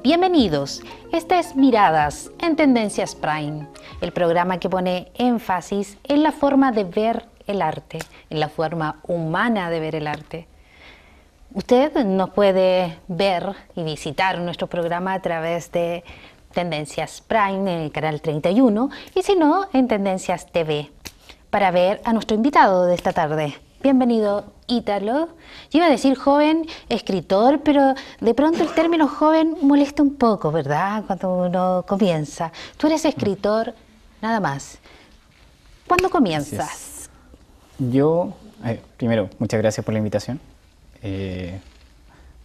Bienvenidos, esta es Miradas en Tendencias Prime, el programa que pone énfasis en la forma de ver el arte, en la forma humana de ver el arte. Usted nos puede ver y visitar nuestro programa a través de Tendencias Prime en el canal 31 y si no, en Tendencias TV, para ver a nuestro invitado de esta tarde. Bienvenido, Ítalo. Yo iba a decir joven escritor, pero de pronto el término joven molesta un poco, ¿verdad? Cuando uno comienza. Tú eres escritor, nada más. ¿Cuándo comienzas? Yo, primero, muchas gracias por la invitación.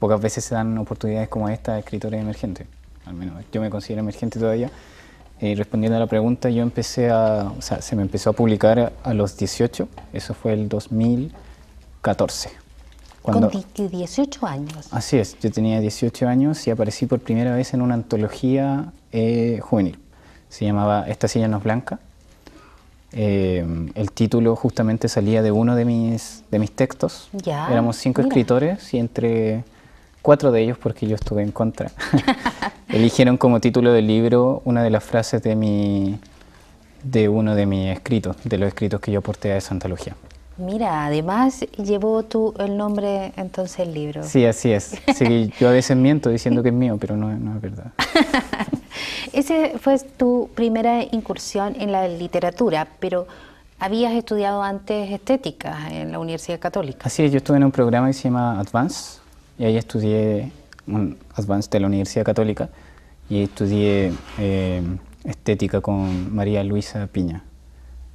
Pocas veces se dan oportunidades como esta a escritores emergentes. Al menos yo me considero emergente todavía. Respondiendo a la pregunta, yo se me empezó a publicar a los 18, eso fue el 2014. Con 18 años. Así es, yo tenía 18 años y aparecí por primera vez en una antología juvenil. Se llamaba Esta silla no es blanca. El título justamente salía de uno de mis textos. Ya, éramos 5 escritores y entre 4 de ellos, porque yo estuve en contra, eligieron como título del libro una de las frases de uno de mis escritos, de los escritos que yo aporté a esa antología. Mira, además llevó el nombre entonces el libro. Sí, así es. Sí, yo a veces miento diciendo que es mío, pero no es verdad. Ese fue tu primera incursión en la literatura, pero habías estudiado antes estética en la Universidad Católica. Así es, yo estuve en un programa que se llama Advance, y ahí estudié un Advance de la Universidad Católica, y estudié estética con María Luisa Piña.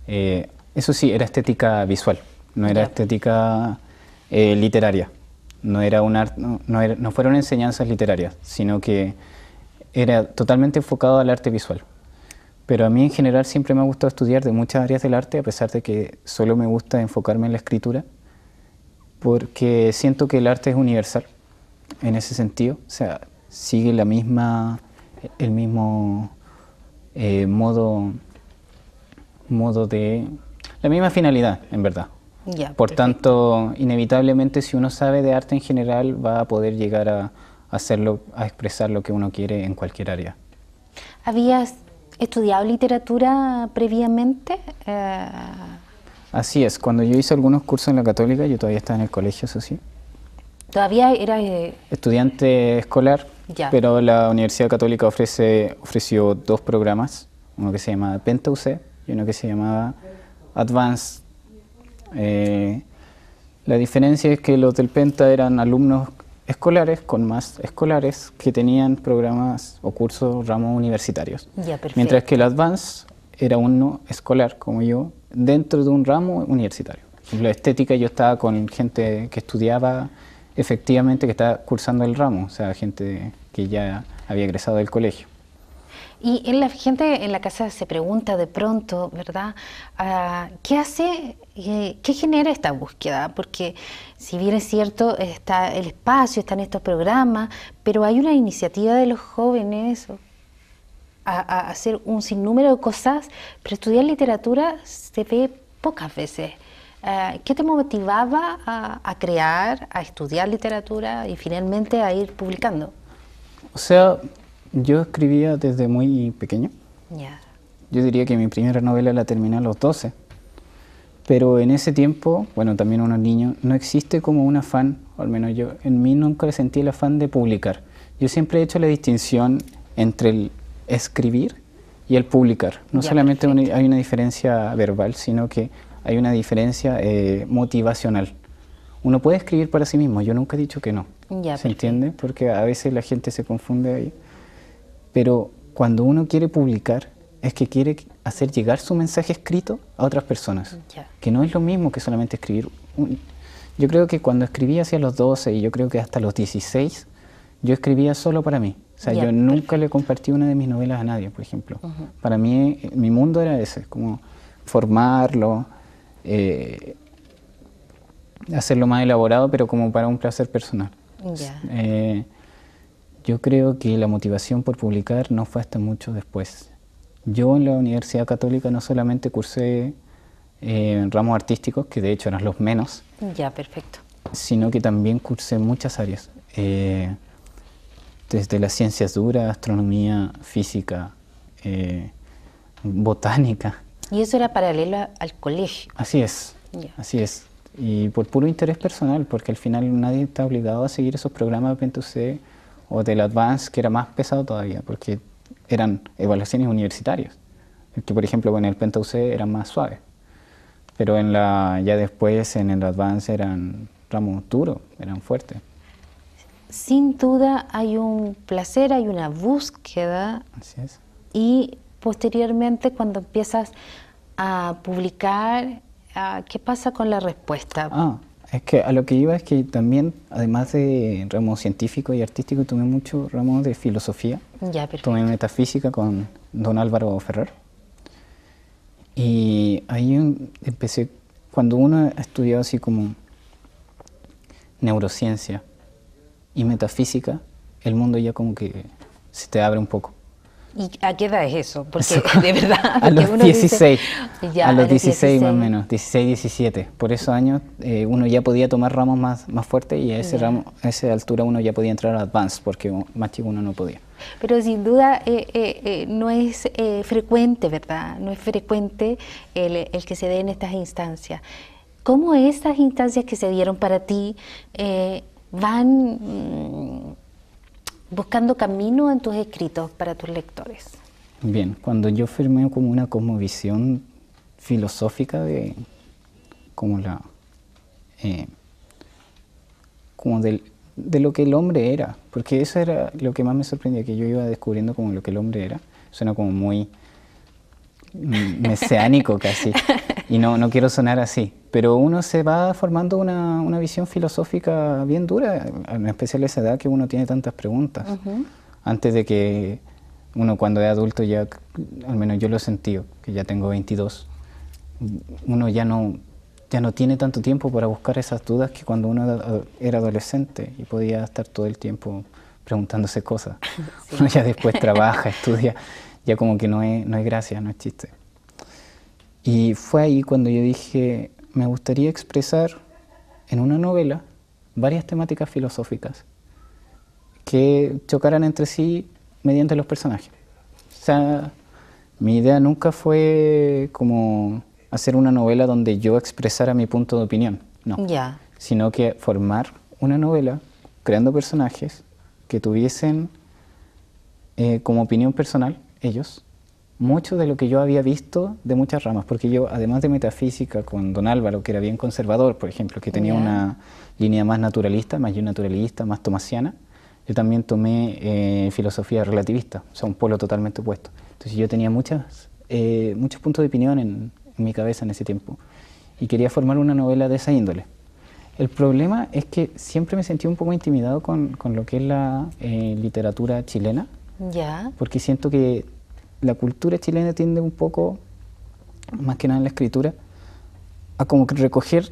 Eso sí, era estética visual, no era estética literaria, no fueron enseñanzas literarias, sino que era totalmente enfocado al arte visual. Pero a mí en general siempre me ha gustado estudiar de muchas áreas del arte, a pesar de que solo me gusta enfocarme en la escritura, porque siento que el arte es universal en ese sentido, o sea, sigue el mismo modo de la misma finalidad, en verdad. Por tanto, inevitablemente, si uno sabe de arte en general, va a poder llegar a hacerlo, a expresar lo que uno quiere en cualquier área. ¿Habías estudiado literatura previamente? Así es, cuando yo hice algunos cursos en la Católica, yo todavía estaba en el colegio, eso sí. ¿Todavía eras estudiante escolar? Ya. Pero la Universidad Católica ofreció 2 programas, uno que se llama Penta UC y uno que se llamaba Advanced. La diferencia es que los del Penta eran alumnos escolares con más escolares que tenían programas o cursos ramos universitarios. Ya, perfecto. Mientras que el Advance era uno escolar, como yo, dentro de un ramo universitario. Por ejemplo, estética, yo estaba con gente que estudiaba efectivamente, que estaba cursando el ramo, o sea, gente que ya había egresado del colegio. Y la gente en la casa se pregunta de pronto, ¿verdad? ¿Qué hace, qué genera esta búsqueda? Porque si bien es cierto, está el espacio, están estos programas, pero hay una iniciativa de los jóvenes a hacer un sinnúmero de cosas, pero estudiar literatura se ve pocas veces. ¿Qué te motivaba a crear, a estudiar literatura y finalmente a ir publicando? O sea, yo escribía desde muy pequeño. Yeah. Yo diría que mi primera novela la terminé a los 12. Pero en ese tiempo, bueno, también unos niños, no existe como un afán, o al menos yo, en mí nunca sentí el afán de publicar. Yo siempre he hecho la distinción entre el escribir y el publicar. No solamente hay una diferencia verbal, sino que hay una diferencia motivacional. Uno puede escribir para sí mismo, yo nunca he dicho que no. ¿Se entiende? Porque a veces la gente se confunde ahí. Pero cuando uno quiere publicar, es que quiere hacer llegar su mensaje escrito a otras personas. Que no es lo mismo que solamente escribir. Yo creo que cuando escribía hacia los 12 y yo creo que hasta los 16, yo escribía solo para mí. O sea, yo nunca le compartí una de mis novelas a nadie, por ejemplo. Para mí, mi mundo era ese, como formarlo, hacerlo más elaborado, pero como para un placer personal. Yo creo que la motivación por publicar no fue hasta mucho después. Yo en la Universidad Católica no solamente cursé ramos artísticos, que de hecho eran los menos, Ya, perfecto. sino que también cursé muchas áreas. desde las ciencias duras, astronomía, física, botánica. ¿Y eso era paralelo al colegio? Así es, Ya. así es. Y por puro interés personal, porque al final nadie está obligado a seguir esos programas de Penta-UC o del Advance, que era más pesado todavía, porque eran evaluaciones universitarias. Que por ejemplo en el Penta-UC eran más suaves, pero ya después en el Advance eran ramos duros, eran fuertes. Sin duda hay un placer, hay una búsqueda. Así es. Y posteriormente cuando empiezas a publicar, ¿qué pasa con la respuesta? Es que a lo que iba es que también, además de ramos científico y artístico, tomé muchos ramos de filosofía. Ya, perfecto. Tomé metafísica con don Álvaro Ferrer. Y ahí empecé, cuando uno ha estudiado así como neurociencia y metafísica, el mundo ya como que se te abre un poco. ¿Y a qué edad es eso? Porque de verdad... A los uno 16, ya, a los 16 más o menos, 16, 17. Por esos años uno ya podía tomar ramos más fuertes y a esa altura uno ya podía entrar a Advanced, porque más chico uno no podía. Pero sin duda no es frecuente, ¿verdad? No es frecuente el que se den estas instancias. ¿Cómo estas instancias que se dieron para ti van buscando camino en tus escritos para tus lectores? Bien, cuando yo firmé como una cosmovisión filosófica de como de lo que el hombre era, porque eso era lo que más me sorprendía, que yo iba descubriendo como lo que el hombre era. Suena como muy mesiánico casi, y no quiero sonar así, pero uno se va formando una visión filosófica bien dura, en especial a esa edad que uno tiene tantas preguntas. Antes de que uno cuando es adulto, ya, al menos yo lo he sentido, que ya tengo 22, uno ya no tiene tanto tiempo para buscar esas dudas que cuando uno era adolescente y podía estar todo el tiempo preguntándose cosas. Sí. Uno ya después trabaja, estudia, ya como que no es gracia, no es chiste. Y fue ahí cuando yo dije, me gustaría expresar en una novela varias temáticas filosóficas que chocaran entre sí mediante los personajes. O sea, mi idea nunca fue como hacer una novela donde yo expresara mi punto de opinión, no. Ya. Sino que formar una novela creando personajes que tuviesen como opinión personal, ellos, mucho de lo que yo había visto de muchas ramas, porque yo, además de metafísica con don Álvaro, que era bien conservador, por ejemplo, que tenía una línea más naturalista, más yo naturalista, más tomasiana, yo también tomé filosofía relativista, o sea, un polo totalmente opuesto. Entonces yo tenía muchos puntos de opinión en mi cabeza en ese tiempo y quería formar una novela de esa índole. El problema es que siempre me sentí un poco intimidado con lo que es la literatura chilena, porque siento que la cultura chilena tiende un poco, más que nada en la escritura, a como que recoger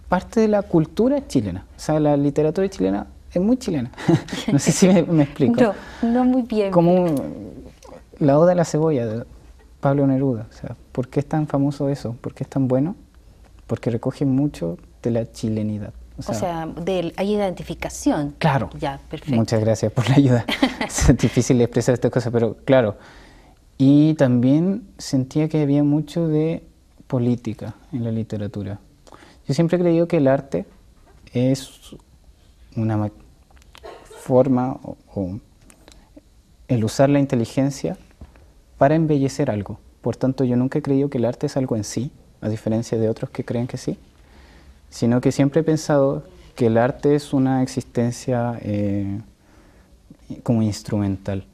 parte de la cultura chilena. O sea, la literatura chilena es muy chilena. No sé si me explico. No muy bien. Como la Oda a la cebolla de Pablo Neruda. O sea, ¿por qué es tan famoso eso? ¿Por qué es tan bueno? Porque recoge mucho de la chilenidad. O sea, hay identificación. Claro. Ya, perfecto. Muchas gracias por la ayuda. Es difícil de expresar esta cosa, pero claro. Y también sentía que había mucho de política en la literatura. Yo siempre he creído que el arte es una forma o el usar la inteligencia para embellecer algo. Por tanto, yo nunca he creído que el arte es algo en sí, a diferencia de otros que creen que sí, sino que siempre he pensado que el arte es una existencia como instrumental.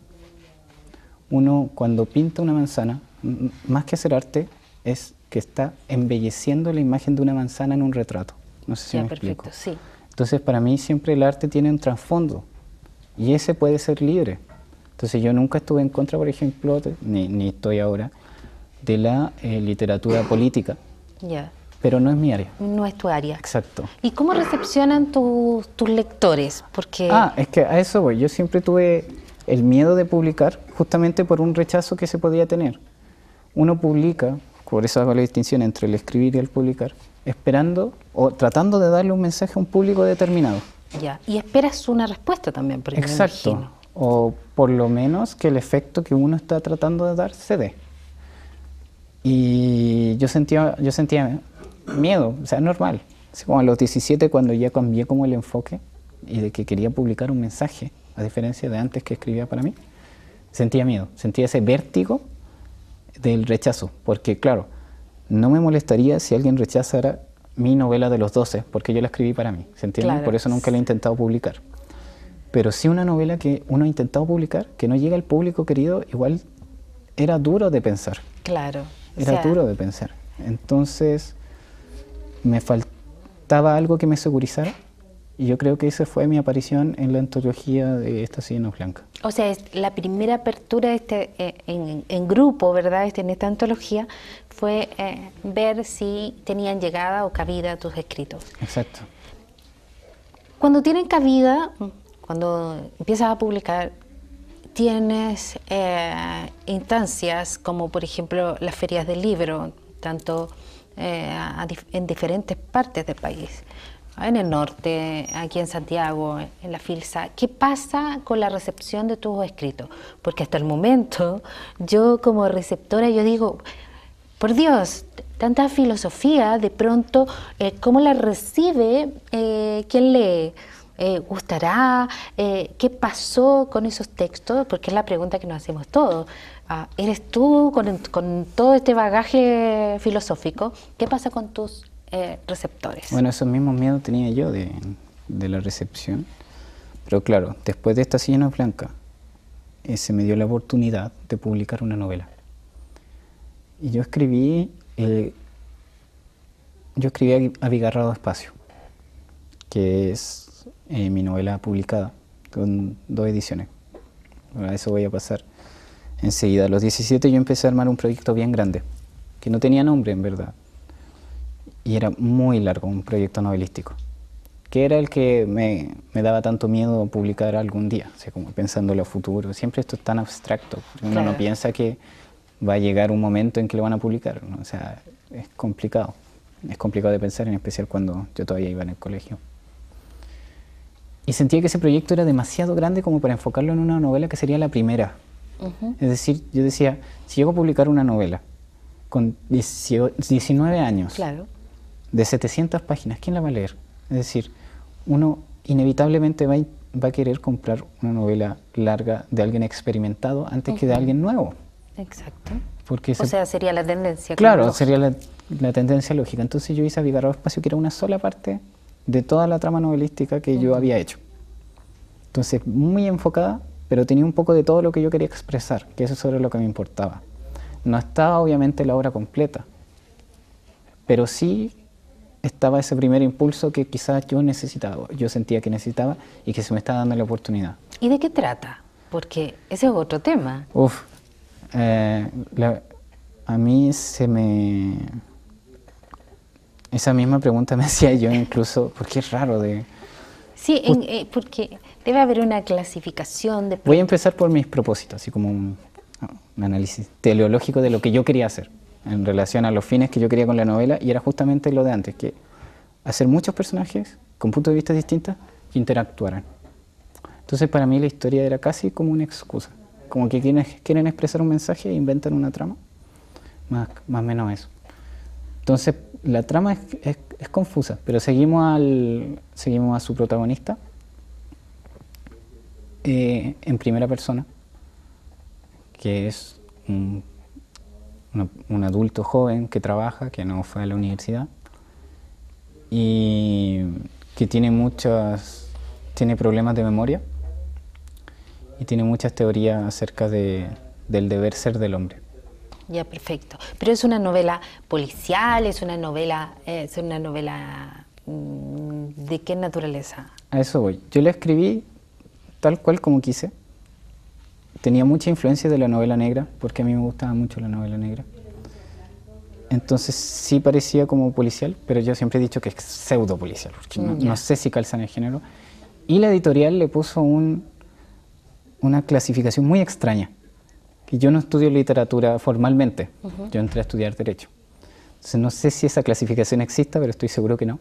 Uno cuando pinta una manzana, más que hacer arte, es que está embelleciendo la imagen de una manzana en un retrato. No sé si me explico. Sí. Entonces, para mí siempre el arte tiene un trasfondo y ese puede ser libre. Entonces, yo nunca estuve en contra, por ejemplo, ni estoy ahora, de la literatura política. Ya. Pero no es mi área. No es tu área. Exacto. ¿Y cómo recepcionan tus lectores? Porque... es que a eso voy. Yo siempre tuve el miedo de publicar justamente por un rechazo que se podía tener. Uno publica, por eso hago la distinción entre el escribir y el publicar, esperando o tratando de darle un mensaje a un público determinado. Ya, y esperas una respuesta también, porque me Exacto, imagino. o por lo menos que el efecto que uno está tratando de dar se dé. Y yo sentía miedo, o sea, normal. Así como a los 17, cuando ya cambié como el enfoque y de que quería publicar un mensaje, a diferencia de antes que escribía para mí, sentía miedo, sentía ese vértigo del rechazo, porque claro, no me molestaría si alguien rechazara mi novela de los 12, porque yo la escribí para mí, ¿se entiende? Claro. Por eso nunca la he intentado publicar. Pero sí una novela que uno ha intentado publicar, que no llega al público querido, igual era duro de pensar. Claro. Era duro de pensar. Entonces, me faltaba algo que me segurizara, y yo creo que esa fue mi aparición en la antología de Esta silla no es blanca. O sea, es la primera apertura en grupo, ¿verdad? En esta antología fue ver si tenían llegada o cabida tus escritos. Exacto. Cuando tienen cabida, cuando empiezas a publicar, tienes instancias como, por ejemplo, las ferias del libro, tanto en diferentes partes del país. En el norte, aquí en Santiago, en la FILSA. ¿Qué pasa con la recepción de tus escritos? Porque hasta el momento, yo como receptora, yo digo, por Dios, tanta filosofía, de pronto, ¿cómo la recibe quien lee? ¿Gustará? ¿Qué pasó con esos textos? Porque es la pregunta que nos hacemos todos. ¿Eres tú con todo este bagaje filosófico? ¿Qué pasa con tus receptores? Bueno, esos mismos miedos tenía yo de la recepción, pero claro, después de Esta silla no es blanca, se me dio la oportunidad de publicar una novela. Y yo escribí Abigarrado Espacio, que es mi novela publicada con 2 ediciones. A eso voy a pasar enseguida. A los 17 yo empecé a armar un proyecto bien grande, que no tenía nombre en verdad. Y era muy largo, un proyecto novelístico, que era el que me daba tanto miedo publicar algún día, o sea, como pensando en lo futuro. Siempre esto es tan abstracto, uno no piensa que va a llegar un momento en que lo van a publicar, ¿no? O sea, es complicado de pensar, en especial cuando yo todavía iba en el colegio. Y sentía que ese proyecto era demasiado grande como para enfocarlo en una novela que sería la primera. Es decir, yo decía, si llego a publicar una novela con 19 años, claro, de 700 páginas, ¿quién la va a leer? Es decir, uno inevitablemente va a querer comprar una novela larga de alguien experimentado antes que de alguien nuevo. Exacto. Porque o sea, sería la tendencia. Claro, sería la tendencia lógica. Entonces yo hice Abigarrado Espacio, que era una sola parte de toda la trama novelística que yo había hecho. Entonces, muy enfocada, pero tenía un poco de todo lo que yo quería expresar, que eso era lo que me importaba. No estaba obviamente la obra completa, pero sí estaba ese primer impulso que quizás yo necesitaba, yo sentía que necesitaba y que se me estaba dando la oportunidad. ¿Y de qué trata? Porque ese es otro tema. A mí esa misma pregunta me hacía yo incluso, porque es raro de... Sí, porque debe haber una clasificación de... Voy a empezar por mis propósitos, así como un análisis teleológico de lo que yo quería hacer en relación a los fines que yo quería con la novela, y era justamente lo de antes, que hacer muchos personajes con puntos de vista distintos que interactuaran. Entonces para mí la historia era casi como una excusa, como que quienes quieren expresar un mensaje e inventan una trama, más o menos eso. Entonces la trama es confusa, pero seguimos a su protagonista en primera persona, que es un adulto joven que trabaja, que no fue a la universidad y que tiene problemas de memoria y tiene muchas teorías acerca del deber ser del hombre. Ya, perfecto. Pero es una novela policial, es una novela ¿de qué naturaleza? A eso voy. Yo la escribí tal cual como quise. Tenía mucha influencia de la novela negra, porque a mí me gustaba mucho la novela negra. Entonces sí parecía como policial, pero yo siempre he dicho que es pseudo policial, porque no sé si calza en el género. Y la editorial le puso una clasificación muy extraña, que yo no estudio literatura formalmente, yo entré a estudiar Derecho. Entonces no sé si esa clasificación exista, pero estoy seguro que no.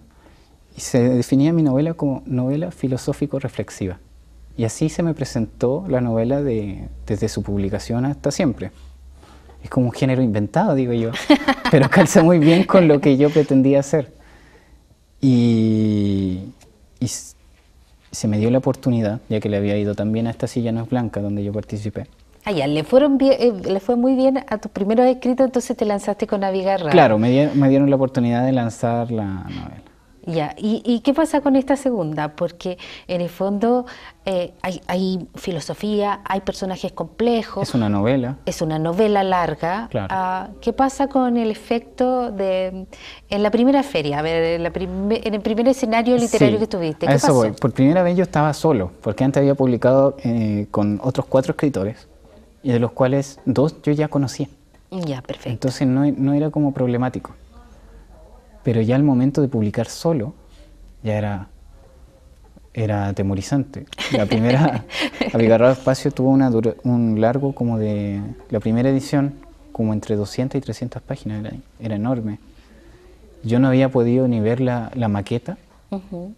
Y se definía mi novela como novela filosófico-reflexiva. Y así se me presentó la novela desde su publicación hasta siempre. Es como un género inventado, digo yo, pero calza muy bien con lo que yo pretendía hacer. Y se me dio la oportunidad, ya que le había ido también a Esta silla no es blanca, donde yo participé. Ah, ya, le fue muy bien a tus primeros escritos, entonces te lanzaste con Abigarra. Claro, me dieron la oportunidad de lanzar la novela. Ya, ¿y qué pasa con esta segunda? Porque en el fondo hay filosofía, hay personajes complejos. Es una novela. Es una novela larga. Claro. ¿Qué pasa con el efecto en la primera feria? A ver, en el primer escenario literario que tuviste, ¿qué pasó? Voy. Por primera vez yo estaba solo, porque antes había publicado con otros 4 escritores, y de los cuales 2 yo ya conocía. Ya, perfecto. Entonces no era como problemático. Pero ya al momento de publicar solo, ya era atemorizante. La primera, Abigarrado Espacio tuvo un largo como de... La primera edición, como entre 200 y 300 páginas, era enorme. Yo no había podido ni ver la maqueta,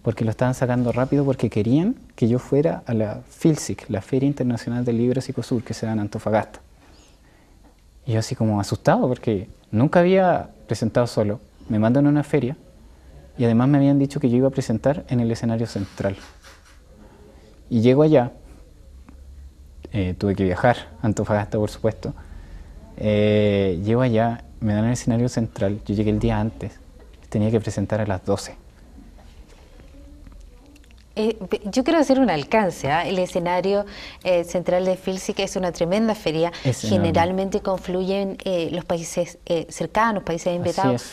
porque lo estaban sacando rápido, porque querían que yo fuera a la FILSIC, la Feria Internacional del Libro Psicosur, que se da en Antofagasta. Y yo así como asustado, porque nunca había presentado solo. Me mandan a una feria y además me habían dicho que yo iba a presentar en el escenario central. Y llego allá, tuve que viajar a Antofagasta, por supuesto. Llego allá, me dan el escenario central, yo llegué el día antes, tenía que presentar a las 12. Yo quiero hacer un alcance. El escenario central de FILSIC es una tremenda feria. Generalmente confluyen los países cercanos, países invitados.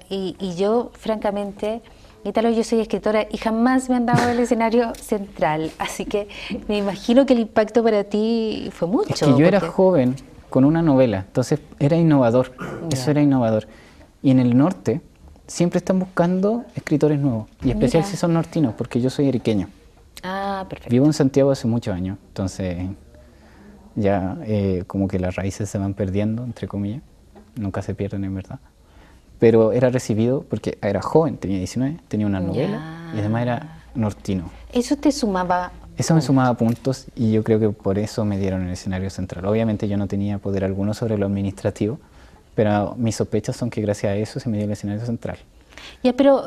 Y yo, francamente, Ítalo, yo soy escritora y jamás me han dado el escenario central, así que me imagino que el impacto para ti fue mucho. Es que yo era joven con una novela, entonces era innovador, eso era innovador. Y en el norte siempre están buscando escritores nuevos, y especial si son nortinos, porque yo soy ariqueño. Ah, perfecto. Vivo en Santiago hace muchos años, entonces ya como que las raíces se van perdiendo, entre comillas, nunca se pierden en verdad. Pero era recibido porque era joven, tenía 19, tenía una novela y además era nortino. ¿Eso te sumaba? Eso me sumaba puntos y yo creo que por eso me dieron el escenario central. Obviamente yo no tenía poder alguno sobre lo administrativo, pero mis sospechas son que gracias a eso se me dio el escenario central. Ya, pero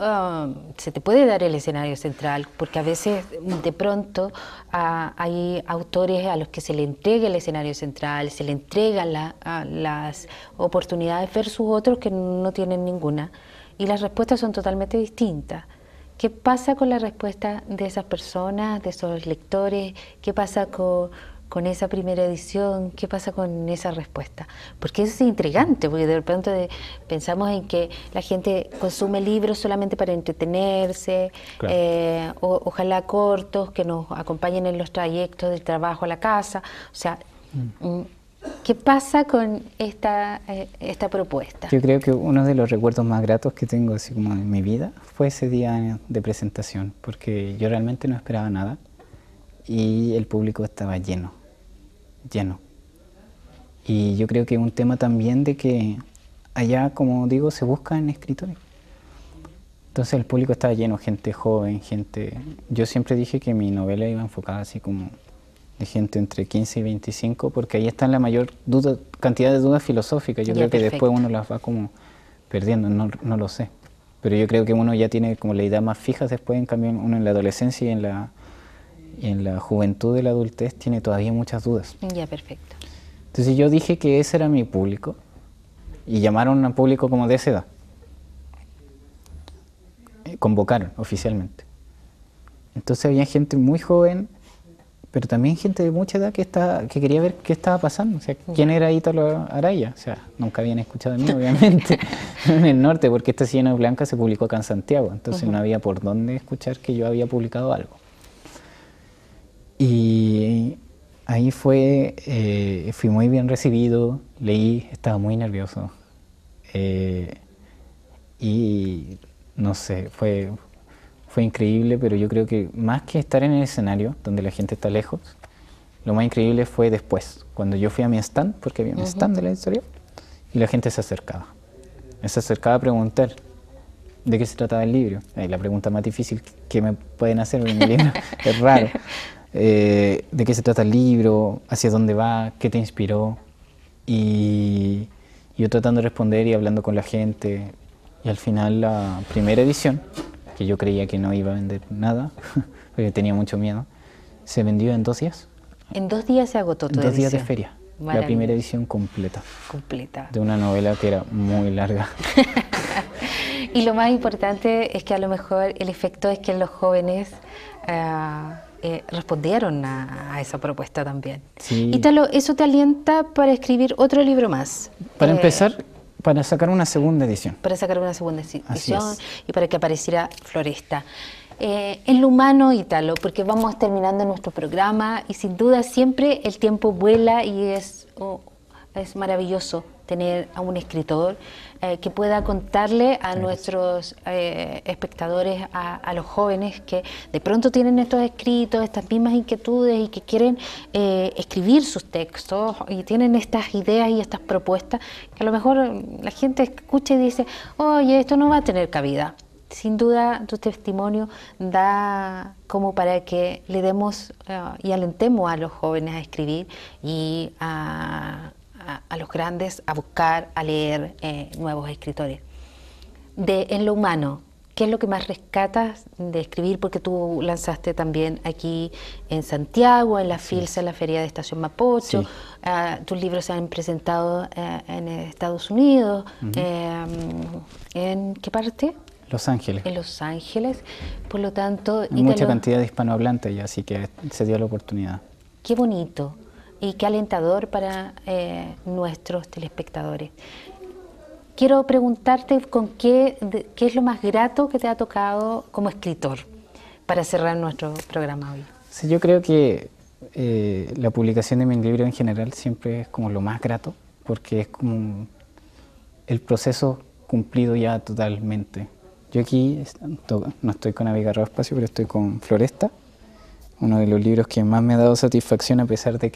se te puede dar el escenario central, porque a veces de pronto hay autores a los que se le entrega el escenario central, se le entregan las oportunidades versus otros que no tienen ninguna, y las respuestas son totalmente distintas. ¿Qué pasa con la respuesta de esas personas, de esos lectores? ¿Qué pasa con esa primera edición? ¿Qué pasa con esa respuesta? Porque eso es intrigante, porque de pronto pensamos en que la gente consume libros solamente para entretenerse, claro. Ojalá cortos, que nos acompañen en los trayectos del trabajo a la casa. O sea, ¿qué pasa con esta propuesta? Yo creo que uno de los recuerdos más gratos que tengo así como en mi vida fue ese día de presentación, porque yo realmente no esperaba nada y el público estaba lleno. Y yo creo que es un tema también de que allá, como digo, se buscan escritores. Entonces el público estaba lleno, gente joven, gente... Yo siempre dije que mi novela iba enfocada así como de gente entre 15 y 25, porque ahí está la mayor cantidad de dudas filosóficas. Yo creo que después uno las va como perdiendo, no lo sé. Pero yo creo que uno ya tiene como la idea más fija, después en cambio uno en la adolescencia y en la juventud de la adultez tiene todavía muchas dudas. Ya, perfecto. Entonces yo dije que ese era mi público y llamaron a un público como de esa edad. Convocaron oficialmente. Entonces había gente muy joven, pero también gente de mucha edad que quería ver qué estaba pasando. O sea, ¿quién era Ítalo Araya? O sea, nunca habían escuchado de mí, obviamente, en el norte, porque Esta silla no es blanca se publicó acá en Santiago, entonces no había por dónde escuchar que yo había publicado algo. Y ahí fui muy bien recibido, leí, estaba muy nervioso. Y no sé, fue increíble, pero yo creo que más que estar en el escenario, donde la gente está lejos, lo más increíble fue después, cuando yo fui a mi stand, porque había un stand de la editorial, y la gente se acercaba. Se acercaba a preguntar, ¿De qué se trataba el libro? La pregunta más difícil que me pueden hacer en mi libro, es raro. ¿De qué se trata el libro? ¿Hacia dónde va? ¿Qué te inspiró? Y yo tratando de responder y hablando con la gente. Y al final la primera edición, que yo creía que no iba a vender nada, porque tenía mucho miedo, se vendió en 2 días. En 2 días se agotó tu edición. 2 días de feria. La primera edición completa. Completa. De una novela que era muy larga. Y lo más importante es que a lo mejor el efecto es que los jóvenes respondieron a esa propuesta también. Sí. Y eso te alienta para escribir otro libro más. Para empezar, para sacar una segunda edición. Para sacar una segunda edición y para que apareciera Floresta. En lo humano, Ítalo, porque vamos terminando nuestro programa y sin duda siempre el tiempo vuela y es maravilloso tener a un escritor que pueda contarle a nuestros espectadores, a los jóvenes que de pronto tienen estos escritos, estas mismas inquietudes y que quieren escribir sus textos y tienen estas ideas y estas propuestas que a lo mejor la gente escucha y dice, oye, esto no va a tener cabida. Sin duda, tu testimonio da como para que le demos y alentemos a los jóvenes a escribir y a los grandes a buscar, a leer nuevos escritores. En lo humano, ¿qué es lo que más rescatas de escribir? Porque tú lanzaste también aquí en Santiago, en la FILSA, en la Feria de Estación Mapocho. Sí. Tus libros se han presentado en Estados Unidos. ¿En qué parte? Los Ángeles. En Los Ángeles, por lo tanto... Hay mucha cantidad de hispanohablantes, así que se dio la oportunidad. Qué bonito y qué alentador para nuestros telespectadores. Quiero preguntarte qué es lo más grato que te ha tocado como escritor para cerrar nuestro programa hoy. Sí, yo creo que la publicación de mi libro en general siempre es como lo más grato, porque es como el proceso cumplido ya totalmente. Yo aquí no estoy con Abigarrado Espacio, pero estoy con Floresta, uno de los libros que más me ha dado satisfacción a pesar de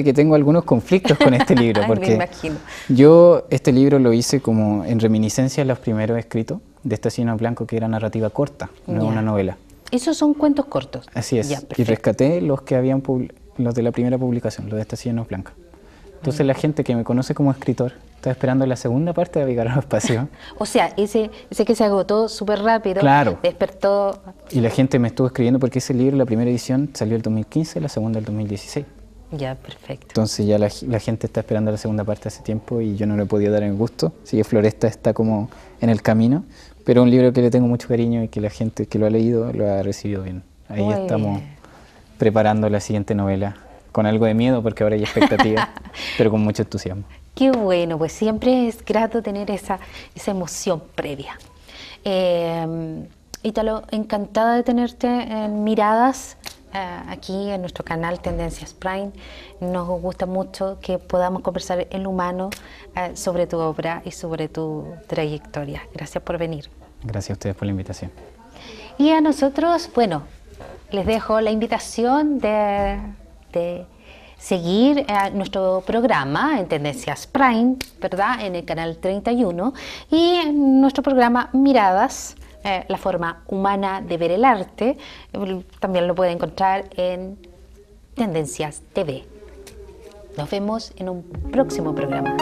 que tengo algunos conflictos con este libro, porque me imagino. Yo este libro lo hice como en reminiscencia a los primeros escritos de Estación Blanco, que era narrativa corta, no una novela. Esos son cuentos cortos. Así es, y rescaté los de la primera publicación, los de Estación Blanca. Entonces la gente que me conoce como escritor está esperando la segunda parte de Abigarrado Espacio. O sea, ese que se agotó súper rápido, claro. Despertó... Y la gente me estuvo escribiendo porque ese libro, la primera edición, salió el 2015, la segunda el 2016. Ya, perfecto. Entonces ya la gente está esperando la segunda parte hace tiempo y yo no le he podido dar el gusto. Así que Floresta está como en el camino, pero un libro que le tengo mucho cariño y que la gente que lo ha leído lo ha recibido bien. Ahí muy estamos bien. Preparando la siguiente novela, con algo de miedo porque ahora hay expectativa, pero con mucho entusiasmo. Qué bueno, pues siempre es grato tener esa emoción previa. Ítalo, encantada de tenerte en Miradas, aquí en nuestro canal Tendencias Prime. Nos gusta mucho que podamos conversar en lo humano sobre tu obra y sobre tu trayectoria. Gracias por venir. Gracias a ustedes por la invitación. Y a nosotros, bueno, les dejo la invitación de seguir nuestro programa en Tendencias Prime, ¿verdad? En el canal 31 y en nuestro programa Miradas, la forma humana de ver el arte. También lo pueden encontrar en Tendencias TV. Nos vemos en un próximo programa.